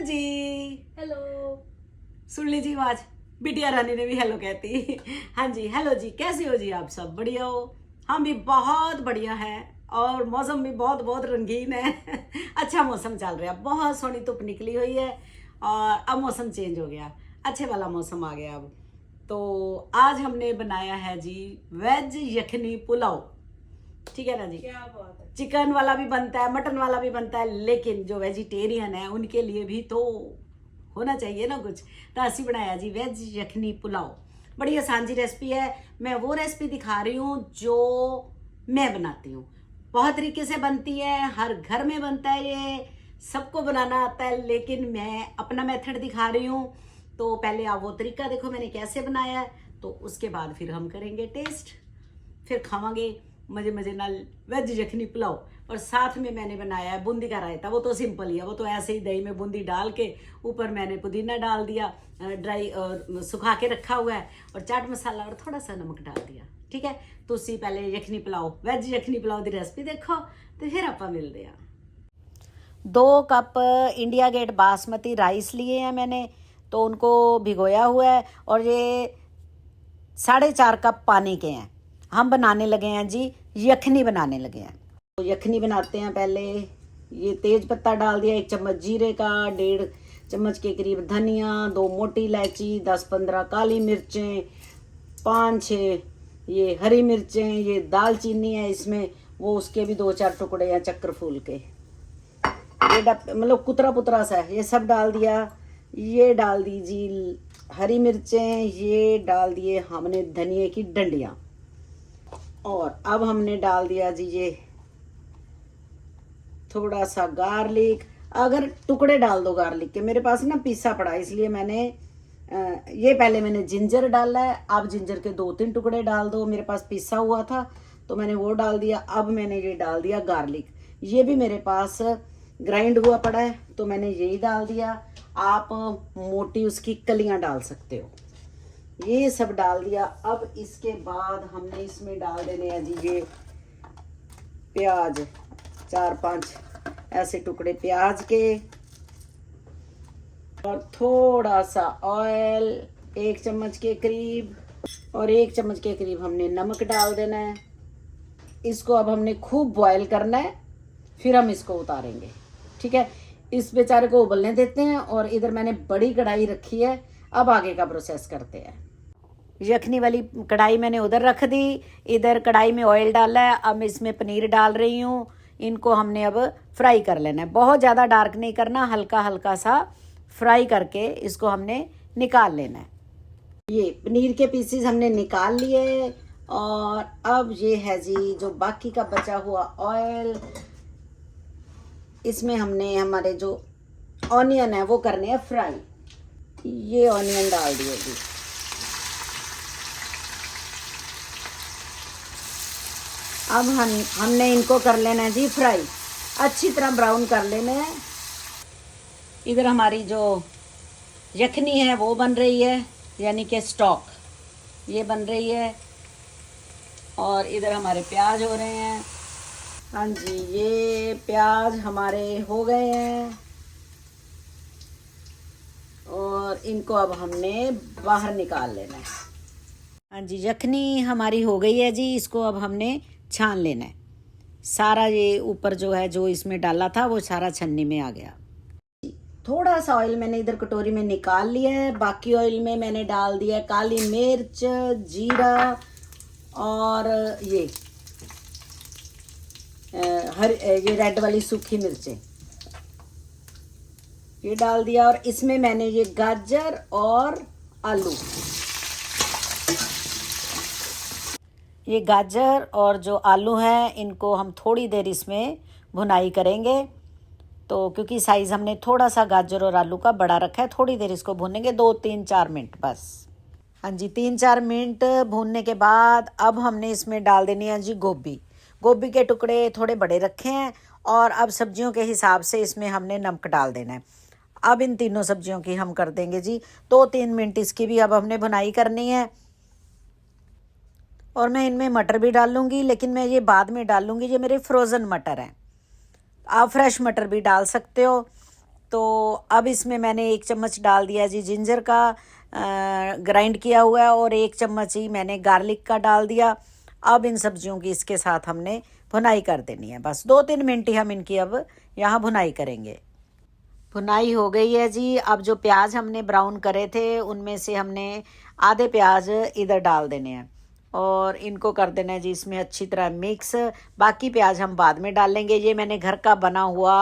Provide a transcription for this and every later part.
जी। Hello. सुन लीजिए आवाज, बिटिया रानी ने भी हेलो कहती। हाँ जी, हेलो जी, कैसे हो जी आप? सब बढ़िया हो? हम भी बहुत बढ़िया है और मौसम भी बहुत बहुत रंगीन है। अच्छा मौसम चल रहा है, बहुत सोहनी धुप निकली हुई है और अब मौसम चेंज हो गया, अच्छे वाला मौसम आ गया अब। तो आज हमने बनाया है जी वेज यखनी पुलाव। ठीक है ना जी? क्या बात है। चिकन वाला भी बनता है, मटन वाला भी बनता है, लेकिन जो वेजिटेरियन है उनके लिए भी तो होना चाहिए ना कुछ। तो असी बनाया जी वेज यखनी पुलाव। बड़ी आसान सी रेसिपी है। मैं वो रेसिपी दिखा रही हूँ जो मैं बनाती हूँ। बहुत तरीके से बनती है, हर घर में बनता है, ये सबको बनाना आता है, लेकिन मैं अपना मेथड दिखा रही हूँ। तो पहले आप वो तरीका देखो मैंने कैसे बनाया है, तो उसके बाद फिर हम करेंगे टेस्ट, फिर खावांगे मजे मजे नाल वेज यखनी पुलाव। और साथ में मैंने बनाया है बूंदी का रायता। वो तो सिंपल ही है, वो तो ऐसे ही दही में बूंदी डाल के ऊपर मैंने पुदीना डाल दिया, ड्राई सुखा के रखा हुआ है, और चाट मसाला और थोड़ा सा नमक डाल दिया। ठीक है, तो उसी पहले यखनी पुलाव, वेज यखनी पुलाव की रेसिपी देखो तो फिर आप मिलते हैं। 2 cup India Gate basmati rice लिए हैं मैंने, तो उनको भिगोया हुआ है, और ये 4.5 कप पानी के हैं। हम बनाने लगे हैं जी, यखनी बनाने लगे हैं। तो यखनी बनाते हैं। पहले ये तेज पत्ता डाल दिया, 1 चम्मच जीरे का, 1.5 चम्मच के करीब धनिया, 2 मोटी इलायची, 10-15 काली मिर्चें, 5-6 ये हरी मिर्चें, ये दालचीनी है इसमें, वो उसके भी 2-4 टुकड़े हैं चक्र फूल के। ये मतलब कुतरा पुतरा सा है, ये सब डाल दिया। ये डाल दीजिए हरी मिर्चें, ये डाल दिए हमने धनिए की डंडियाँ, और अब हमने डाल दिया जी ये थोड़ा सा गार्लिक। अगर टुकड़े डाल दो गार्लिक के, मेरे पास ना पीसा पड़ा इसलिए मैंने ये पहले मैंने जिंजर डाला है। आप जिंजर के 2-3 टुकड़े डाल दो, मेरे पास पीसा हुआ था तो मैंने वो डाल दिया। अब मैंने ये डाल दिया गार्लिक, ये भी मेरे पास ग्राइंड हुआ पड़ा है तो मैंने यही डाल दिया। आप मोटी उसकी कलियां डाल सकते हो। ये सब डाल दिया। अब इसके बाद हमने इसमें डाल देने हैं जी ये प्याज, 4-5 ऐसे टुकड़े प्याज के, और थोड़ा सा ऑयल 1 चम्मच के करीब, और 1 चम्मच के करीब हमने नमक डाल देना है। इसको अब हमने खूब बॉयल करना है, फिर हम इसको उतारेंगे। ठीक है, इस बेचारे को उबलने देते हैं, और इधर मैंने बड़ी कढ़ाई रखी है। अब आगे का प्रोसेस करते हैं। यखनी वाली कढ़ाई मैंने उधर रख दी, इधर कढ़ाई में ऑयल डाला है। अब मैं इसमें पनीर डाल रही हूँ। इनको हमने अब फ्राई कर लेना है, बहुत ज़्यादा डार्क नहीं करना, हल्का हल्का सा फ्राई करके इसको हमने निकाल लेना है। ये पनीर के पीसेस हमने निकाल लिए, और अब ये है जी जो बाकी का बचा हुआ ऑयल, इसमें हमने हमारे जो ऑनियन है वो करने हैं फ्राई। ये ऑनियन डाल दिए जी। अब हमने इनको कर लेना है जी फ्राई, अच्छी तरह ब्राउन कर लेना है। इधर हमारी जो यखनी है वो बन रही है, यानी कि स्टॉक ये बन रही है, और इधर हमारे प्याज हो रहे हैं। हाँ जी, ये प्याज हमारे हो गए हैं, और इनको अब हमने बाहर निकाल लेना है। हाँ जी, यखनी हमारी हो गई है जी, इसको अब हमने छान लेना है। सारा ये ऊपर जो है जो इसमें डाला था वो सारा छन्नी में आ गया। थोड़ा सा ऑयल मैंने इधर कटोरी में निकाल लिया है, बाकी ऑयल में मैंने डाल दिया है काली मिर्च, जीरा, और ये ये रेड वाली सूखी मिर्चें ये डाल दिया, और इसमें मैंने ये गाजर और आलू, ये गाजर और जो आलू हैं इनको हम थोड़ी देर इसमें भुनाई करेंगे। तो क्योंकि साइज़ हमने थोड़ा सा गाजर और आलू का बड़ा रखा है, थोड़ी देर इसको भूनेंगे, 2-3-4 मिनट बस। हाँ जी, 3-4 मिनट भूनने के बाद अब हमने इसमें डाल देनी है जी गोभी। गोभी के टुकड़े थोड़े बड़े रखे हैं, और अब सब्जियों के हिसाब से इसमें हमने नमक डाल देना है। अब इन तीनों सब्जियों की हम कर देंगे जी 2-3 मिनट, इसकी भी अब हमने भुनाई करनी है। और मैं इनमें मटर भी डाल लूँगी, लेकिन मैं ये बाद में डाल लूँगी, ये मेरे फ्रोज़न मटर हैं। आप फ्रेश मटर भी डाल सकते हो। तो अब इसमें मैंने 1 चम्मच डाल दिया जी जिंजर का ग्राइंड किया हुआ है, और 1 चम्मच ही मैंने गार्लिक का डाल दिया। अब इन सब्जियों की इसके साथ हमने भुनाई कर देनी है। बस 2-3 मिनट ही हम इनकी अब यहाँ भुनाई करेंगे। भुनाई हो गई है जी। अब जो प्याज हमने ब्राउन करे थे उनमें से हमने आधे प्याज इधर डाल देने हैं और इनको कर देना है जी इसमें अच्छी तरह मिक्स। बाकी प्याज हम बाद में डाल लेंगे। ये मैंने घर का बना हुआ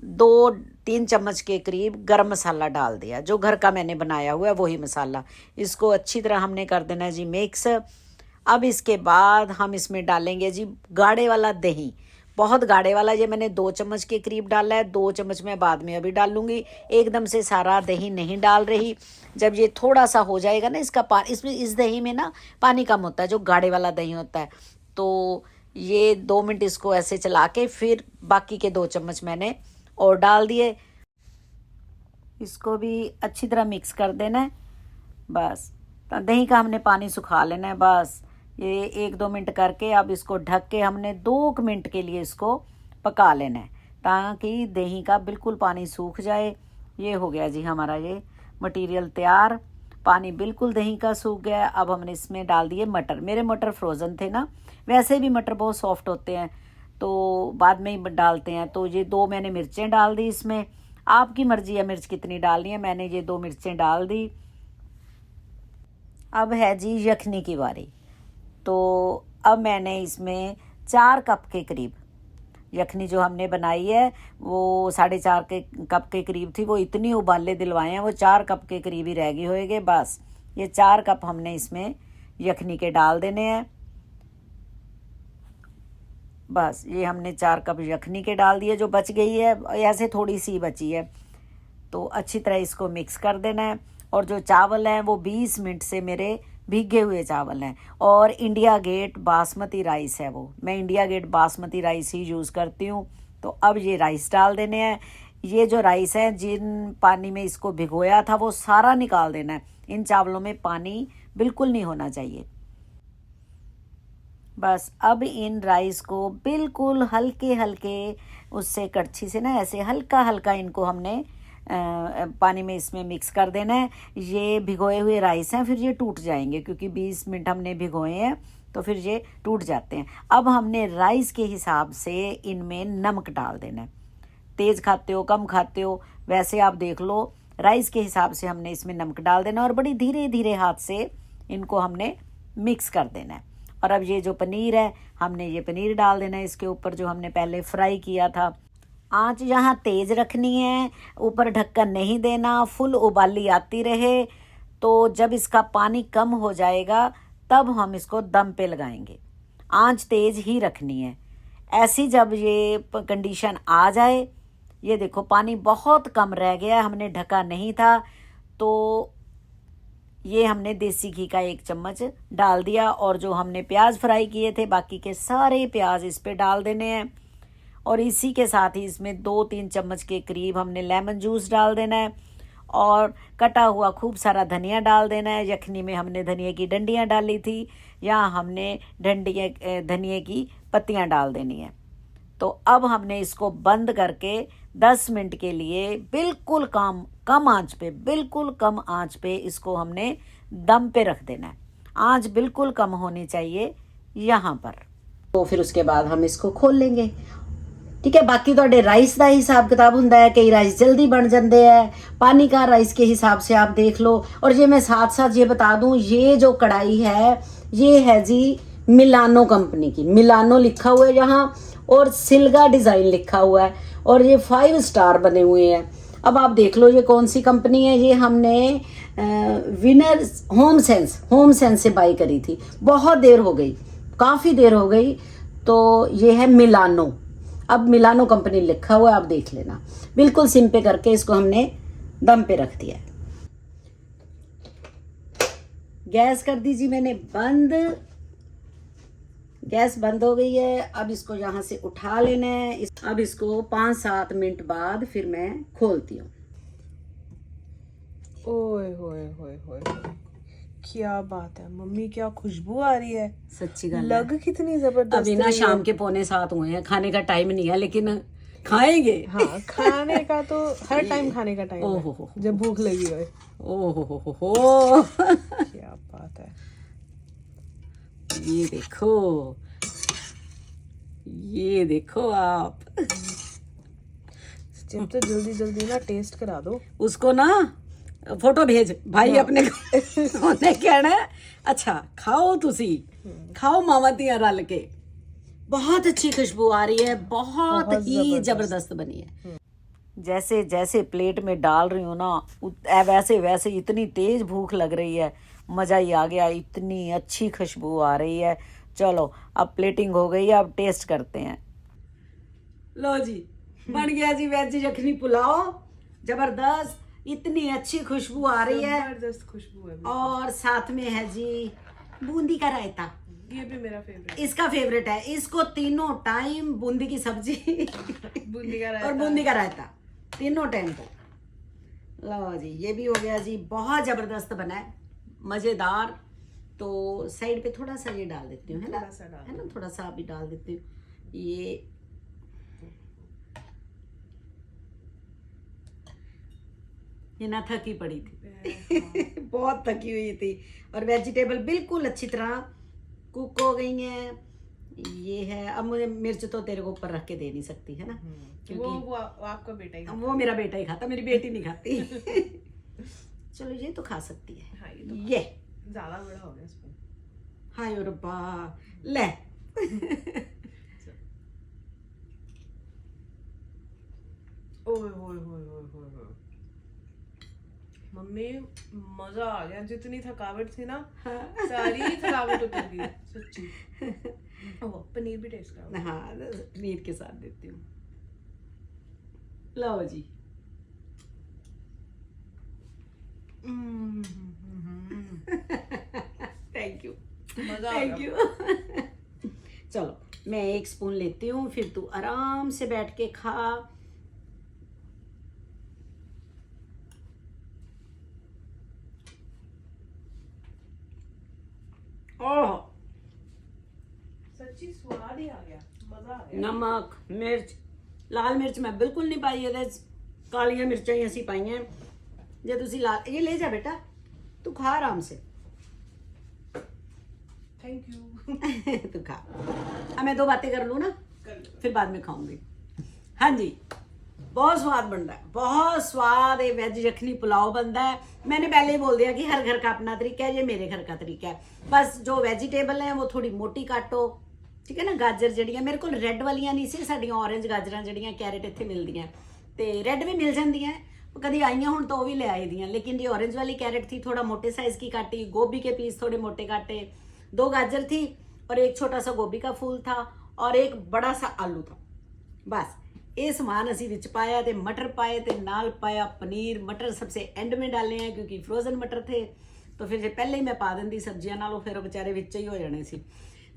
2-3 चम्मच के करीब गरम मसाला डाल दिया, जो घर का मैंने बनाया हुआ है वही मसाला। इसको अच्छी तरह हमने कर देना है जी मिक्स। अब इसके बाद हम इसमें डालेंगे जी गाढ़े वाला दही। बहुत गाढ़े वाला ये मैंने 2 चम्मच के करीब डाला है। 2 चम्मच मैं बाद में अभी डाल लूँगी, एकदम से सारा दही नहीं डाल रही। जब ये थोड़ा सा हो जाएगा ना इसका पानी, इसमें इस दही में ना पानी कम होता है, जो गाढ़े वाला दही होता है। तो ये 2 मिनट इसको ऐसे चला के फिर बाकी के 2 चम्मच मैंने और डाल दिए। इसको भी अच्छी तरह मिक्स कर देना है। बस दही का हमने पानी सुखा लेना है। बस ये 1-2 मिनट करके अब इसको ढक के हमने 2 मिनट के लिए इसको पका लेना है, ताकि दही का बिल्कुल पानी सूख जाए। ये हो गया जी हमारा ये मटेरियल तैयार। पानी बिल्कुल दही का सूख गया। अब हमने इसमें डाल दिए मटर। मेरे मटर फ्रोज़न थे ना, वैसे भी मटर बहुत सॉफ्ट होते हैं तो बाद में ही डालते हैं। तो ये 2 मैंने मिर्चें डाल दी इसमें। आपकी मर्जी है मिर्च कितनी डालनी है, मैंने ये 2 मिर्चें डाल दी। अब है जी यखनी की बारी। तो अब मैंने इसमें 4 कप के करीब यखनी जो हमने बनाई है वो 4.5 कप के करीब थी। वो इतनी उबाले दिलवाए हैं, वो 4 कप के करीब ही रह गई होएगे। बस ये 4 कप हमने इसमें यखनी के डाल देने हैं। बस ये हमने 4 कप यखनी के डाल दिए। जो बच गई है, ऐसे थोड़ी सी बची है, तो अच्छी तरह इसको मिक्स कर देना है। और जो चावल हैं वो 20 मिनट से मेरे भीगे हुए चावल हैं, और इंडिया गेट बासमती राइस है। वो मैं इंडिया गेट बासमती राइस ही यूज़ करती हूँ। तो अब ये राइस डाल देने हैं। ये जो राइस है, जिन पानी में इसको भिगोया था वो सारा निकाल देना है। इन चावलों में पानी बिल्कुल नहीं होना चाहिए। बस अब इन राइस को बिल्कुल हल्के हल्के उससे कड़छी से ना ऐसे हल्का हल्का इनको हमने पानी में इसमें मिक्स कर देना है। ये भिगोए हुए राइस हैं, फिर ये टूट जाएंगे क्योंकि 20 मिनट हमने भिगोए हैं, तो फिर ये टूट जाते हैं। अब हमने राइस के हिसाब से इनमें नमक डाल देना है। तेज़ खाते हो कम खाते हो वैसे आप देख लो। राइस के हिसाब से हमने इसमें नमक डाल देना और बड़ी धीरे धीरे हाथ से इनको हमने मिक्स कर देना है। और अब ये जो पनीर है, हमने ये पनीर डाल देना है इसके ऊपर, जो हमने पहले फ्राई किया था। आंच यहाँ तेज़ रखनी है, ऊपर ढक्कन नहीं देना, फुल उबाली आती रहे। तो जब इसका पानी कम हो जाएगा तब हम इसको दम पे लगाएंगे। आंच तेज़ ही रखनी है। ऐसी जब ये कंडीशन आ जाए, ये देखो पानी बहुत कम रह गया, हमने ढका नहीं था, तो ये हमने देसी घी का 1 चम्मच डाल दिया। और जो हमने प्याज फ्राई किए थे, बाकी के सारे प्याज इस पे डाल देने हैं। और इसी के साथ ही इसमें 2-3 चम्मच के करीब हमने लेमन जूस डाल देना है और कटा हुआ खूब सारा धनिया डाल देना है। यखनी में हमने धनिया की डंडियाँ डाली थी, यहाँ हमने धनिया की पत्तियाँ डाल देनी है। तो अब हमने इसको बंद करके 10 मिनट के लिए बिल्कुल कम आंच पे, बिल्कुल कम आंच पे इसको हमने दम पे रख देना है। आंच बिल्कुल कम होनी चाहिए यहाँ पर। तो फिर उसके बाद हम इसको खोल लेंगे। ठीक है, बाकी ਤੁਹਾਡੇ राइस का हिसाब किताब ਹੁੰਦਾ है। कई राइस जल्दी बन जाते हैं, पानी का राइस के हिसाब से आप देख लो। और ये मैं साथ साथ ये बता दूं, ये जो कढ़ाई है ये है जी मिलानो कंपनी की। मिलानो लिखा हुआ है यहाँ और सिल्गा डिज़ाइन लिखा हुआ है, और ये 5 स्टार बने हुए हैं। अब आप देख लो ये कौन सी कंपनी है। ये हमने विनर होम सेंस से बाई करी थी। बहुत देर हो गई, काफ़ी देर हो गई। तो ये है मिलानो। अब मिलानो कंपनी लिखा हुआ है, आप देख लेना। बिल्कुल सिम पे करके इसको हमने दम पे रख दिया है। गैस कर दीजिए मैंने बंद। गैस बंद हो गई है। अब इसको यहाँ से उठा लेना है। अब इसको 5-7 मिनट बाद फिर मैं खोलती हूँ। ओए होए होए होए, क्या बात है मम्मी, क्या खुशबू आ रही है। सच्ची गल लग कितनी जबरदस्त। अभी ना शाम के 6:45 हुए हैं, खाने का टाइम नहीं है, लेकिन खाएंगे। हाँ, खाने का तो हर टाइम खाने का टाइम ओहो है, जब भूख लगी होए। ओहो क्या बात है। ये देखो, ये देखो आप। जब तो जल्दी जल्दी ना टेस्ट करा दो उसको ना फोटो भेज भाई अपने ਉਹਨੇ ਕਹਿਣਾ अच्छा खाओ तुसी, खाओ मामा ਧੀਆਂ रल के। बहुत अच्छी खुशबू आ रही है, बहुत ही जबरदस्त बनी है। जैसे जैसे प्लेट में डाल रही हूँ ना वैसे वैसे इतनी तेज भूख लग रही है, मजा ही आ गया, इतनी अच्छी खुशबू आ रही है। चलो अब प्लेटिंग हो गई है, अब टेस्ट करते हैं। लो जी बन गया जी वेज यखनी पुलाव, जबरदस्त, इतनी अच्छी खुशबू आ रही है, जबरदस्त खुशबू है। और साथ में है जी बूंदी का रायता। ये भी मेरा फेवरेट, इसका फेवरेट है, इसको तीनों टाइम बूंदी की सब्जी बूंदी का और बूंदी का रायता तीनों टाइम को। लो जी ये भी हो गया जी, बहुत जबरदस्त बना है, मजेदार। तो साइड पे थोड़ा सा ये डाल देती हूँ, है ना, है ना, थोड़ा सा अभी डाल देती हूँ। ये ना थकी पड़ी थी बहुत थकी हुई थी, और वेजिटेबल बिल्कुल अच्छी तरह कुक हो गई हैं। ये है, अब मुझे मिर्च तो तेरे को ऊपर रख के दे नहीं सकती, है ना, क्योंकि वो आपका बेटा ही खाता। वो मेरा बेटा ही खाता, मेरी बेटी नहीं खाती चलो ये तो खा सकती है। हाँ, ये ज्यादा बड़ा हो गया स्पून। हाय और बा ले ओए होए होए होए होए होए। मम्मी मजा आ गया, जितनी थकावट थी ना सारी थकावट उतर गई सच्ची। ओह पनीर भी टेस्ट करो। हाँ पनीर के साथ देती हूँ। लो जी थैंक यू, मजा आ थैंक गया। यू चलो मैं एक स्पून लेती हूँ, फिर तू आराम से बैठ के खा। ओह सच्ची स्वाद ही आ गया, मजा आ गया। नमक मिर्च, लाल मिर्च मैं बिल्कुल नहीं पाई, ਇਹਦੇ ਕਾਲੀਆਂ ਮਿਰਚਾਂ ਹੀ ਅਸੀਂ ਪਾਈਆਂ। ਜੇ ਤੁਸੀਂ ਲਾਲ ये ले जा बेटा, तू खा आराम से थैंक यू। तू खा। अब मैं 2 बातें कर लूँ ना, फिर बाद में खाऊंगी। हाँ जी बहुत स्वाद बनता है, बहुत स्वाद ये वेज यखनी पुलाव बनता है। मैंने पहले ही बोल दिया कि हर घर का अपना तरीका है, ये मेरे घर का तरीका है। बस जो वेजिटेबल है वो थोड़ी मोटी काटो, ठीक है ना। गाजर जड़ियाँ मेरे को रेड वालियां नहीं सी, साड़ियाँ ऑरेंज गाजर जड़ियाँ कैरेट इत्थे मिलदियां, ते रेड भी मिल जांदियां, कभी आईयां हुण तो वो भी ले आई दियां। लेकिन ये ऑरेंज वाली कैरेट थी, थोड़ा मोटे साइज की काटी, गोभी के पीस थोड़े मोटे काटे, 2 गाजर थी और एक छोटा सा गोभी का फूल था और एक बड़ा सा आलू था। बस ये समान असी विच पाया, ते मटर पाए, ते नाल पाया पनीर। मटर सबसे एंड में डाले हैं क्योंकि फ्रोजन मटर थे, तो फिर जे पहले ही मैं पा देंदी सब्जियां नालों फिर बेचारे विच ही हो जाने सी।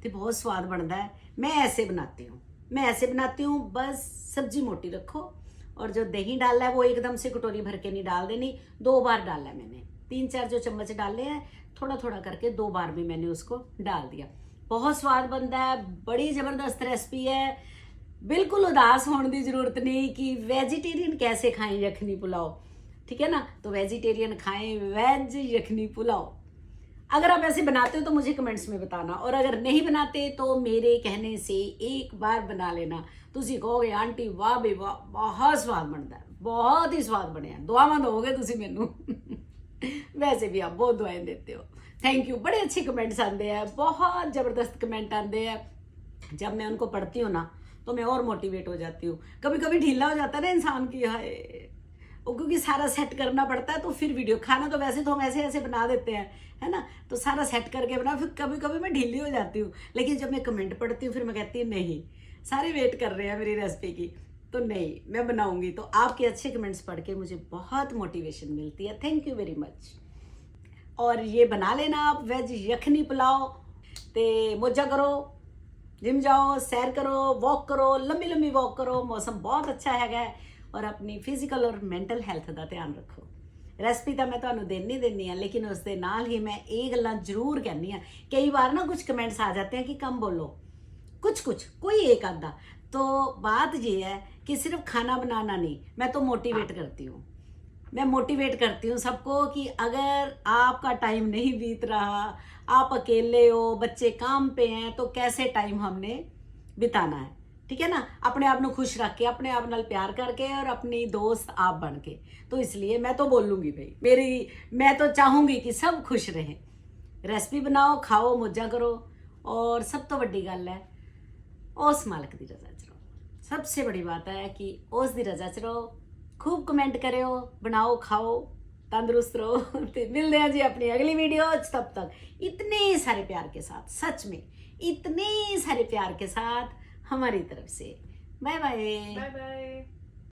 तो बहुत स्वाद बनता है। मैं ऐसे बनाती हूँ, मैं ऐसे बनाती हूँ, बस सब्जी मोटी रखो और जो दही डाला है वो एकदम से कटोरी भर के नहीं डाल देनी, 2 बार डाला है मैंने, 3-4 जो चम्मच डाले हैं, थोड़ा थोड़ा करके 2 बार भी मैंने उसको डाल दिया। बहुत स्वाद बनता है, बड़ी ज़बरदस्त रेसिपी है। बिल्कुल उदास होने की ज़रूरत नहीं कि वेजिटेरियन कैसे खाएं यखनी पुलाव, ठीक है ना। तो वेजिटेरियन खाएं वेज यखनी पुलाव। अगर आप ऐसे बनाते हो तो मुझे कमेंट्स में बताना, और अगर नहीं बनाते तो मेरे कहने से एक बार बना लेना। तुसी कहोगे आंटी वाह बे वाह, बहुत स्वाद बनता है, बहुत ही स्वाद बनया। दुआवां दोगे तुसी मैनू वैसे भी आप बहुत दुआएं देते हो, थैंक यू। बड़े अच्छे कमेंट्स आते हैं, बहुत ज़बरदस्त कमेंट आते हैं। जब मैं उनको पढ़ती हूँ ना तो मैं और मोटिवेट हो जाती हूँ। कभी कभी ढीला हो जाता है ना इंसान की, हाय वो, क्योंकि सारा सेट करना पड़ता है। तो फिर वीडियो खाना तो वैसे तो हम ऐसे ऐसे बना देते हैं, है ना, तो सारा सेट करके बना, फिर कभी कभी मैं ढीली हो जाती हूँ। लेकिन जब मैं कमेंट पढ़ती हूँ फिर मैं कहती हूँ नहीं, सारे वेट कर रहे हैं मेरी रेसिपी की, तो नहीं मैं बनाऊंगी। तो आपके अच्छे कमेंट्स पढ़ के मुझे बहुत मोटिवेशन मिलती है, थैंक यू वेरी मच। और ये बना लेना आप वेज यखनी पुलाव, ते मौजा करो, जिम जाओ, सैर करो, वॉक करो, लंबी लंबी वॉक करो, मौसम बहुत अच्छा है, और अपनी फिजिकल और मैंटल हैल्थ का ध्यान रखो। रेसिपी तो मैं ਤੁਹਾਨੂੰ देनी है, लेकिन उस दे नाल ही मैं ये गल्लां जरूर कहनी है। कई बार ना कुछ कमेंट्स आ जाते हैं कि कम बोलो, कुछ कोई एक आधा, तो बात ये है कि सिर्फ खाना बनाना नहीं, मैं तो मोटिवेट करती हूँ, मैं मोटिवेट करती हूँ सबको कि अगर आपका टाइम नहीं बीत रहा, आप अकेले हो, बच्चे काम पे हैं, तो कैसे टाइम हमने बिताना है, ठीक है ना। अपने आप को खुश रख के, अपने आप नाल प्यार करके और अपनी दोस्त आप बन के। तो इसलिए मैं तो बोलूँगी भाई, मैं तो चाहूँगी कि सब खुश रहें। रेसिपी बनाओ, खाओ, मौजा करो, और सब तो बड़ी गल है उस मालिक की रजा च रहो। सबसे बड़ी बात है कि उस दी रजा च रहो। खूब कमेंट करो, बनाओ, खाओ, तंदुरुस्त रहो। तो मिलते हैं जी अपनी अगली वीडियो। तब तक इतने सारे प्यार के साथ, सच में इतने सारे प्यार के साथ हमारी तरफ से बाय बाय। Bye bye.